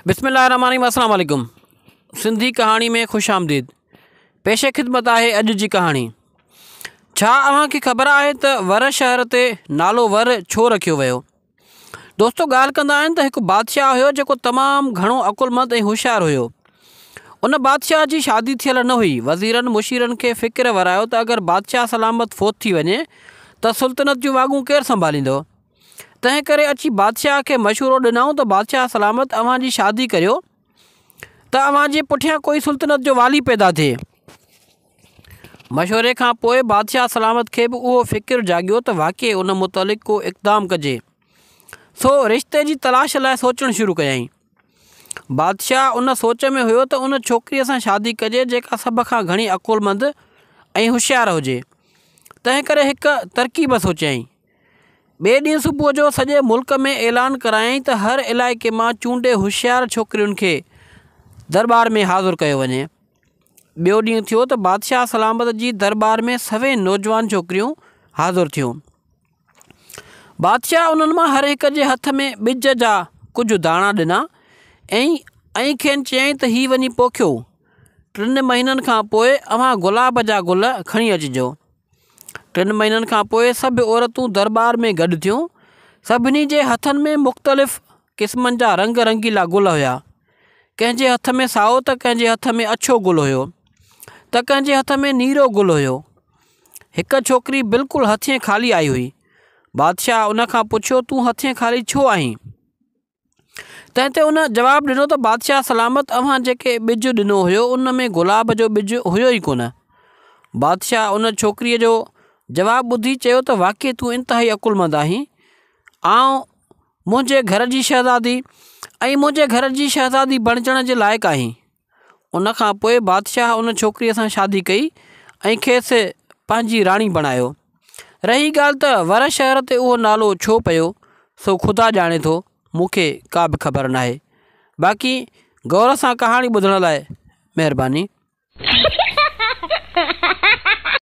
बिस्मिल्लाहिर्रहमानिर्रहीम। अस्सलाम वालेकुम। सिंधी कहाणी में खुश आमदीद। पेशे ख़िदमत है अॼु जी कहाणी। छा अव्हांखे ख़बर आहे त वर शहर ते नालो वर छो रखियो वियो? दोस्तो, ॻाल्हि कंदा आहिनि त हिकु बादशाह हुयो जेको तमामु घणो अकुलमंद ऐं होशियारु हुयो। उन बादशाह जी शादी थियल न हुई। वज़ीरनि मुशीरनि खे फ़िक्र वरायो त अगरि बादशाह सलामत फ़ौत थी वञे त सुल्तनत जूं वाॻूं केरु संभालींदो। तंहिं करे अची बादशाह खे मशवरो ॾिनऊं त बादशाह सलामत अव्हां जी शादी करियो त अव्हां जे पुठियां कोई सुल्तनत जो वाली पैदा थिए। मशवरे खां पोइ बादशाह सलामत खे बि उहो फ़िक्र जाॻियो त वाक़ई उन मुतलिक़ को इक़दाम कजे। सो रिश्ते जी तलाश लाइ सोचणु शुरू कयईं। बादशाह उन सोच में हुयो त उन छोकिरीअ सां शादी कजे जेका सभ खां घणी अकुलमंद ऐं होशियारु हुजे। तंहिं करे हिकु तरकीब सोचियईं। ॿिए ॾींहुं सुबुह जो सॼे मुल्क में ऐलान करायईं त हर इलाइक़े मां चूंडे होशियारु छोकिरियुनि खे दरबार में हाज़ुरु कयो वञे। ॿियो ॾींहुं थियो त बादशाह सलामत जी दरबार में सभई नौजवान छोकिरियूं हाज़ुरु थियूं। बादशाह उन्हनि मां हर हिक जे हथ में ॿिज जा कुझु दाणा ॾिना ऐं खेनि चयईं त हीअ वञी पोखियो। 3 महीननि खां पोइ अव्हां गुलाब जा गुल खणी अचिजो। 3 महीननि खां पोइ सभु औरतूं दरबार में गॾु थियूं। सभिनी जे हथनि में मुख़्तलिफ़ क़िस्मनि जा रंग रंगीला गुल हुया। कंहिंजे हथ में साओ त कंहिंजे हथ में अछो गुल हुयो त कंहिंजे हथ में नीरो गुल हुयो। हिकु छोकिरी बिल्कुलु हथिएं ख़ाली आई हुई। बादशाह उन खां पुछियो, तूं हथिएं ख़ाली छो आहीं? तंहिं ते उन जवाबु ॾिनो त बादशाह सलामत अव्हां जेके ॿिज ॾिनो हुयो उन में गुलाब जो ॿिज हुयो ई कोन। बादशाह उन छोकिरीअ जो जवाबु ॿुधी चयो त वाक़ई तूं इंतिहाई अकुलमंद आहीं। मुंहिंजे घर जी शहज़ादी बणजण जे लाइक़ु आहीं। उन खां पोइ बादशाह उन छोकिरीअ सां शादी कई ऐं खेसि पंहिंजी राणी बणायो। रही ॻाल्हि त वर शहर ते उहो नालो छो पियो सो ख़ुदा ॼाणे थो, मूंखे का बि ख़बर नाहे। बाक़ी गौर सां कहाणी ॿुधण लाइ महिरबानी।